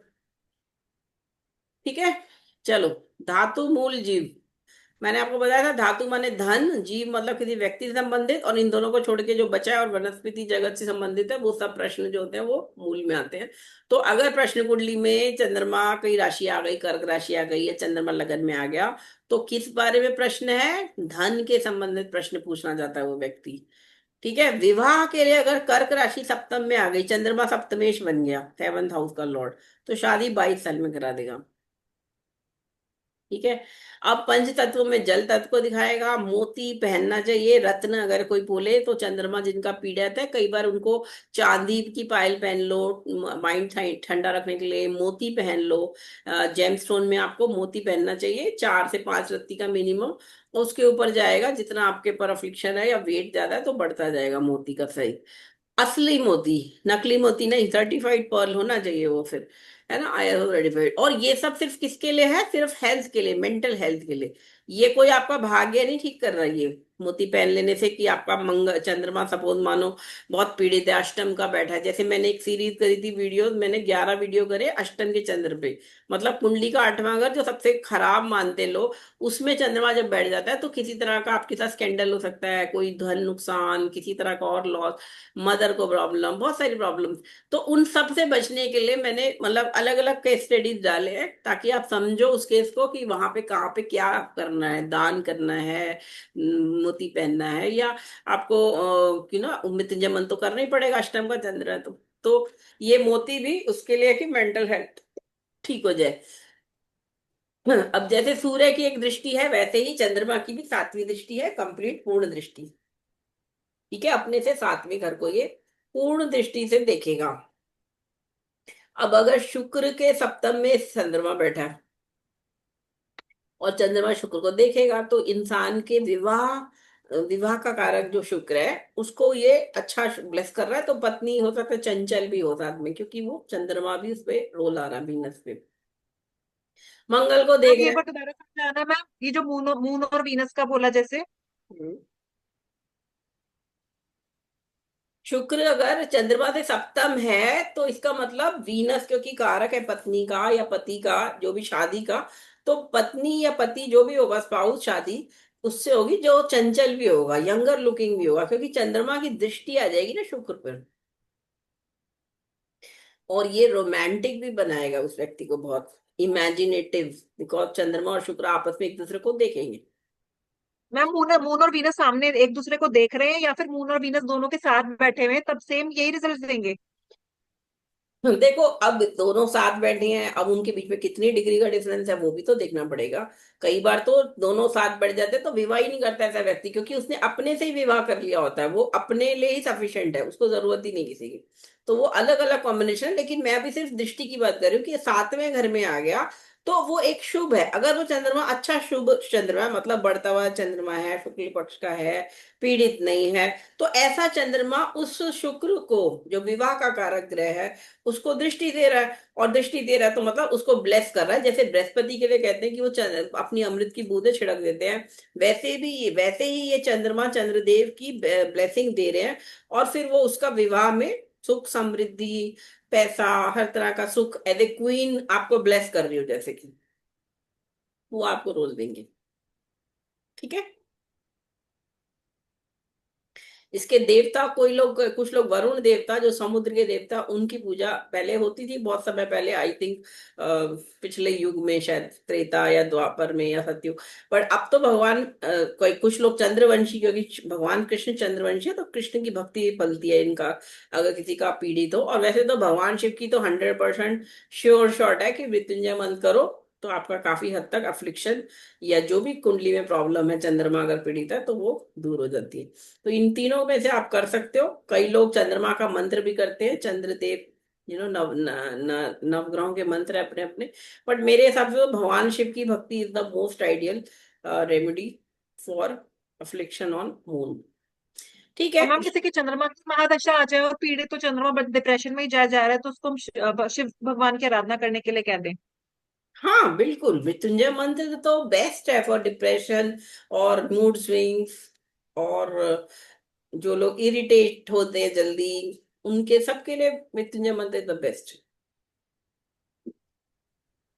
ठीक है। चलो, धातु मूल जीव, मैंने आपको बताया था धातु माने धन, जीव मतलब किसी व्यक्ति से संबंधित, और इन दोनों को छोड़ के जो बचा है और वनस्पति जगत से संबंधित है, वो सब प्रश्न जो होते हैं वो मूल में आते हैं। तो अगर प्रश्न कुंडली में चंद्रमा कई राशि आ गई, कर्क राशि आ गई या चंद्रमा लगन में आ गया, तो किस बारे में प्रश्न है, धन के संबंधित प्रश्न पूछना चाहता है वो व्यक्ति। ठीक है, विवाह के लिए अगर कर्क राशि सप्तम में आ गई, चंद्रमा सप्तमेश बन गया, 7th हाउस का लॉर्ड, तो शादी 22 साल में करा देगा। ठीक है। अब पंच तत्व में जल तत्व को दिखाएगा, मोती पहनना चाहिए, रत्न अगर कोई बोले तो चंद्रमा जिनका पीड़ित है कई बार उनको चांदी की पायल पहन लो, माइंड ठंडा रखने के लिए मोती पहन लो। जेम स्टोन में आपको मोती पहनना चाहिए, 4 से 5 रत्ती का मिनिमम। उसके ऊपर जाएगा जितना आपके पर अफ्लिक्शन है या वेट ज्यादा है तो बढ़ता जाएगा मोती का सही। असली मोती, नकली मोती नहीं, सर्टिफाइड पर्ल होना चाहिए वो फिर, है ना, आईएसओ सर्टिफाइड। और ये सब सिर्फ किसके लिए है, सिर्फ हेल्थ के लिए, मेंटल हेल्थ के लिए। ये कोई आपका भाग्य नहीं ठीक कर रहा है ये मोती पहन लेने से कि आपका चंद्रमा सपोज मानो बहुत पीड़ित है, अष्टम का बैठा है। जैसे मैंने एक सीरीज करी थी वीडियो, मैंने 11 वीडियो करे अष्टम के चंद्र पे, मतलब कुंडली का 8वां घर जो सबसे खराब मानते लोग, उसमें चंद्रमा जब बैठ जाता है तो किसी तरह का आपके साथ स्कैंडल हो सकता है, कोई धन नुकसान, किसी तरह का और लॉस, मदर को प्रॉब्लम, बहुत सारी प्रॉब्लम। तो उन सब से बचने के लिए मैंने मतलब अलग अलग केस स्टडीज डाले हैं ताकि आप समझो उस केस को कि वहां पे कहाँ पे क्या करना है, दान करना है, मोती पहनना है, या आपको क्यों ना मृत्युंजय मंत्र तो करना ही पड़ेगा, अष्टम का चंद्र है तो ये मोती भी उसके लिए कि मेंटल हेल्थ ठीक हो जाए। अब जैसे सूर्य की एक दृष्टि है वैसे ही चंद्रमा की भी 7वीं दृष्टि है, कंप्लीट पूर्ण दृष्टि। ठीक है, अपने से 7वें घर को ये पूर्ण दृष्टि से देखेगा। अब अगर शुक्र के सप्तम में चंद्रमा बैठा है और चंद्रमा शुक्र को देखेगा तो इंसान के विवाह विवाह का कारक जो शुक्र है उसको ये अच्छा ब्लेस कर रहा है, तो पत्नी हो सकता है चंचल भी हो साथ में, क्योंकि वो चंद्रमा भी उस पे रोल आ रहा है वीनस पे, मंगल को मैम देख ये रहे बार दोबारा समझाना मैम, ये जो मून मून और वीनस का बोला जैसे। हैं। शुक्र अगर चंद्रमा से सप्तम है तो इसका मतलब वीनस क्योंकि कारक है पत्नी का या पति का, जो भी शादी का, तो पत्नी या पति जो भी होगा, स्पाउस, शादी उससे होगी जो चंचल भी होगा, यंगर लुकिंग भी होगा, क्योंकि चंद्रमा की दृष्टि आ जाएगी ना शुक्र पर। और ये रोमांटिक भी बनाएगा उस व्यक्ति को, बहुत इमेजिनेटिव, बिकॉज चंद्रमा और शुक्र आपस में एक दूसरे को देखेंगे। मैम मून मून और वीनस सामने एक दूसरे को देख रहे हैं या फिर मून और वीनस दोनों के साथ बैठे हुए हैं, तब सेम यही रिजल्ट देंगे? देखो अब दोनों साथ बैठे हैं, अब उनके बीच में कितनी डिग्री का डिफरेंस है वो भी तो देखना पड़ेगा। कई बार तो दोनों साथ बैठ जाते हैं तो विवाह ही नहीं करता ऐसा व्यक्ति, क्योंकि उसने अपने से ही विवाह कर लिया होता है, वो अपने लिए ही सफिशिएंट है, उसको जरूरत ही नहीं किसी की। तो वो अलग अलग कॉम्बिनेशन है, लेकिन मैं अभी सिर्फ दृष्टि की बात कर रही हूँ कि ये सातवें घर में आ गया, तो वो एक शुभ है। अगर वो चंद्रमा अच्छा शुभ चंद्रमा है, मतलब बढ़ता हुआ चंद्रमा है, शुक्ल पक्ष का है, पीड़ित नहीं है, तो ऐसा चंद्रमा उस शुक्र को, जो विवाह का कारक ग्रह है, उसको दृष्टि दे रहा है। और दृष्टि दे रहा है तो मतलब उसको ब्लेस कर रहा है, जैसे बृहस्पति के लिए कहते हैं कि वो अपनी अमृत की बूंदें छिड़क देते हैं, वैसे ही ये चंद्रमा चंद्रदेव की ब्लेसिंग दे रहे हैं। और फिर वो उसका विवाह में सुख समृद्धि, पैसा, हर तरह का सुख, एज ए क्वीन आपको ब्लेस कर रही हो, जैसे कि वो आपको रोज देंगे। ठीक है। इसके देवता कोई लोग, कुछ लोग वरुण देवता जो समुद्र के देवता, उनकी पूजा पहले होती थी बहुत समय पहले, आई थिंक पिछले युग में, शायद त्रेता या द्वापर में या सतयुग। पर अब तो भगवान कोई कुछ लोग चंद्रवंशी, क्योंकि भगवान कृष्ण चंद्रवंशी है तो कृष्ण की भक्ति पलती है इनका, अगर किसी का पीड़ित हो। और वैसे तो भगवान शिव की तो 100% श्योर शॉट है कि मृत्युंजय मंत्र करो तो आपका काफी हद तक अफ्लिक्शन या जो भी कुंडली में प्रॉब्लम है, चंद्रमा अगर पीड़ित है तो वो दूर हो जाती है। तो इन तीनों में से आप कर सकते हो। कई लोग चंद्रमा का मंत्र भी करते हैं, चंद्रदेव, नवग्रहों के मंत्र है अपने अपने। बट मेरे हिसाब से तो भगवान शिव की भक्ति is the most ideal remedy for affliction on moon. ठीक और है। मैम किसी की चंद्रमा की महादशा आ जाए और पीड़ित तो चंद्रमा डिप्रेशन में ही जा रहा है, तो उसको हम शिव भगवान की आराधना करने के लिए कह दें? हाँ बिल्कुल, मृत्युंजय मंत्र तो बेस्ट है फॉर डिप्रेशन और मूड स्विंग्स, और जो लोग इरिटेट होते हैं जल्दी, उनके सबके लिए मृत्युंजय मंत्र इज द बेस्ट।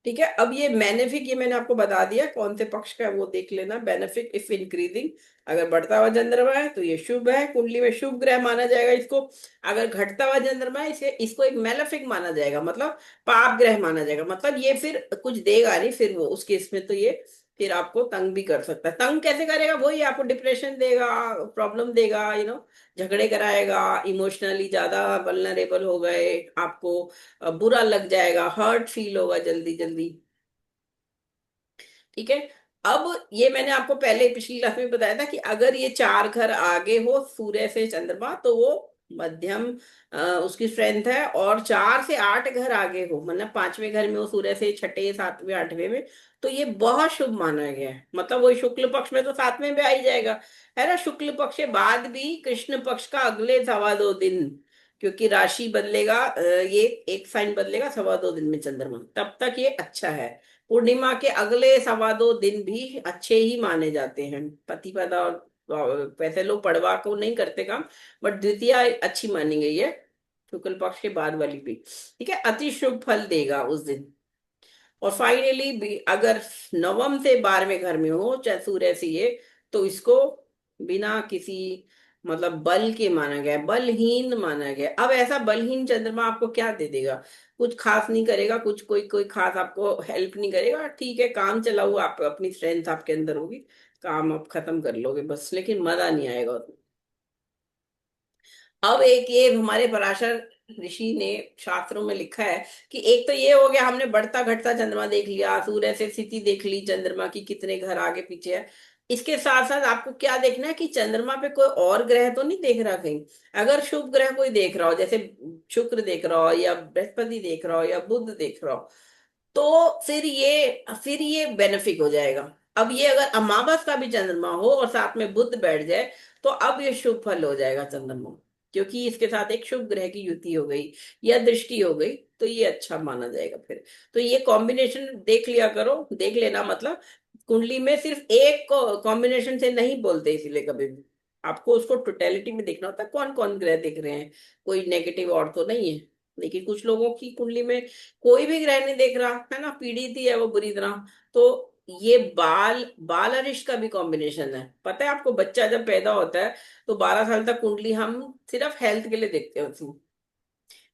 ठीक है। अब ये बेनिफिक, ये मैंने आपको बता दिया कौन से पक्ष का है, वो देख लेना। बेनिफिक इफ इंक्रीजिंग, अगर बढ़ता हुआ चंद्रमा है तो ये शुभ है, कुंडली में शुभ ग्रह माना जाएगा इसको। अगर घटता हुआ चंद्रमा है, इसे इसको एक मेलेफिक माना जाएगा, मतलब पाप ग्रह माना जाएगा, मतलब ये फिर कुछ देगा नहीं, फिर वो उस केस में तो ये फिर आपको तंग भी कर सकता है। तंग कैसे करेगा, वही आपको डिप्रेशन देगा, प्रॉब्लम देगा, झगड़े कराएगा, इमोशनली ज्यादा वल्नरेबल हो गए आपको, बुरा लग जाएगा, हर्ट फील होगा जल्दी जल्दी। ठीक है। अब ये मैंने आपको पहले पिछली क्लास में बताया था कि अगर ये 4 घर आगे हो सूर्य से चंद्रमा तो वो मध्यम उसकी स्ट्रेंथ है, और 4 से 8 घर आगे हो, मतलब 5वें घर में हो सूर्य से, छठे, 7वें, 8वें में, तो ये बहुत शुभ माना गया है। मतलब वही शुक्ल पक्ष में तो 7वें में आ ही जाएगा, है ना। शुक्ल पक्ष के बाद भी कृष्ण पक्ष का अगले 2.25 दिन, क्योंकि राशि बदलेगा, ये एक साइन बदलेगा 2.25 दिन में चंद्रमा, तब तक ये अच्छा है। पूर्णिमा के अगले 2.25 दिन भी अच्छे ही माने जाते हैं। पतिपदा और वैसे लोग पड़वा को नहीं करते काम, बट द्वितीया अच्छी मानी गई है, शुक्ल पक्ष के बाद वाली भी। ठीक है, अति शुभ फल देगा उस दिन। और फाइनली अगर नवम से 12वें घर में हो चाहे सूर्य से ये, तो इसको बिना किसी मतलब बल के माना गया है, बलहीन माना गया है। अब ऐसा बलहीन चंद्रमा आपको क्या दे देगा, कुछ खास नहीं करेगा, कुछ कोई कोई खास आपको हेल्प नहीं करेगा। ठीक है, काम चलाऊ, आप अपनी स्ट्रेंथ आपके अंदर होगी, काम आप खत्म कर लोगे बस, लेकिन मजा नहीं आएगा उतना। अब एक ये हमारे पराशर ऋषि ने शास्त्रों में लिखा है कि एक तो ये हो गया, हमने बढ़ता घटता चंद्रमा देख लिया, सूर्य से स्थिति देख ली चंद्रमा की, कितने घर आगे पीछे है। इसके साथ साथ आपको क्या देखना है कि चंद्रमा पे कोई और ग्रह तो नहीं देख रहा कहीं। अगर शुभ ग्रह कोई देख रहा हो, जैसे शुक्र देख रहा हो या बृहस्पति देख रहा हो या बुध देख रहा हो, तो फिर ये बेनिफिक हो जाएगा। अब ये अगर अमावस का भी चंद्रमा हो और साथ में बुध बैठ जाए, तो अब ये शुभ फल हो जाएगा चंद्रमा, क्योंकि इसके साथ एक शुभ ग्रह की युति हो गई या दृष्टि हो गई, तो ये अच्छा माना जाएगा फिर। तो ये कॉम्बिनेशन देख लिया करो, देख लेना मतलब कुंडली में सिर्फ एक कॉम्बिनेशन से नहीं बोलते, इसीलिए कभी भी आपको उसको टोटेलिटी में देखना होता है, कौन कौन ग्रह दिख रहे हैं, कोई नेगेटिव और तो नहीं है। लेकिन कुछ लोगों की कुंडली में कोई भी ग्रह नहीं देख रहा है ना, पीड़ित ही है वो बुरी तरह, तो ये बाल बाल अरिष्ट का भी कॉम्बिनेशन है। पता है आपको, बच्चा जब पैदा होता है तो 12 साल तक कुंडली हम सिर्फ हेल्थ के लिए देखते हैं उसमें।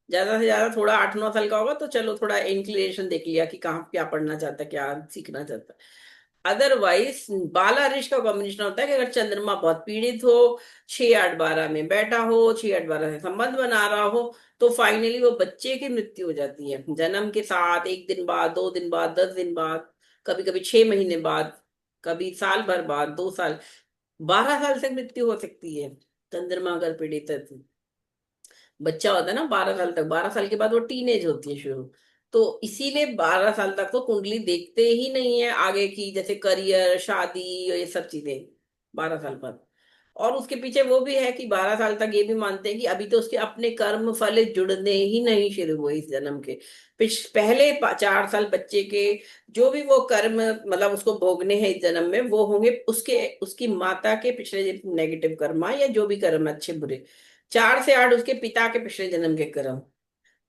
ज्यादा से ज्यादा थोड़ा 8-9 साल का होगा तो चलो थोड़ा इंक्लिनेशन देख लिया कि कहाँ क्या पढ़ना चाहता है, क्या सीखना चाहता है। अदरवाइज 12 का कॉम्बिनेशन होता है कि अगर चंद्रमा बहुत पीड़ित हो, 6-8-12 में बैठा हो, 6-8-12 से संबंध बना रहा हो, तो फाइनली वो बच्चे की मृत्यु हो जाती है जन्म के साथ, 1 दिन बाद, 2 दिन बाद, 10 दिन बाद, कभी कभी 6 महीने बाद, कभी साल भर बाद, 2 साल, 12 साल से मृत्यु हो सकती है चंद्रमा अगर पीड़ित है तो। बच्चा होता है ना 12 साल तक, 12 साल के बाद वो टीनेज होती है शुरू। तो इसीलिए 12 साल तक तो कुंडली देखते ही नहीं है आगे की, जैसे करियर, शादी, ये सब चीजें 12 साल बाद। और उसके पीछे वो भी है कि 12 साल तक ये भी मानते हैं कि अभी तो उसके अपने कर्म फल जुड़ने ही नहीं शुरू हुए इस जन्म के। पहले 4 साल बच्चे के जो भी वो कर्म मतलब उसको भोगने हैं इस जन्म में, वो होंगे उसके उसकी माता के पिछले नेगेटिव कर्मा या जो भी कर्म अच्छे बुरे। 4 से 8 उसके पिता के पिछले जन्म के कर्म,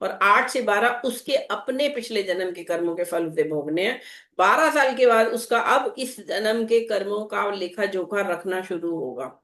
और 8 से 12 उसके अपने पिछले जन्म के कर्मों के फल उसे भोगने हैं। 12 साल के बाद उसका अब इस जन्म के कर्मों का लेखा जोखा रखना शुरू होगा।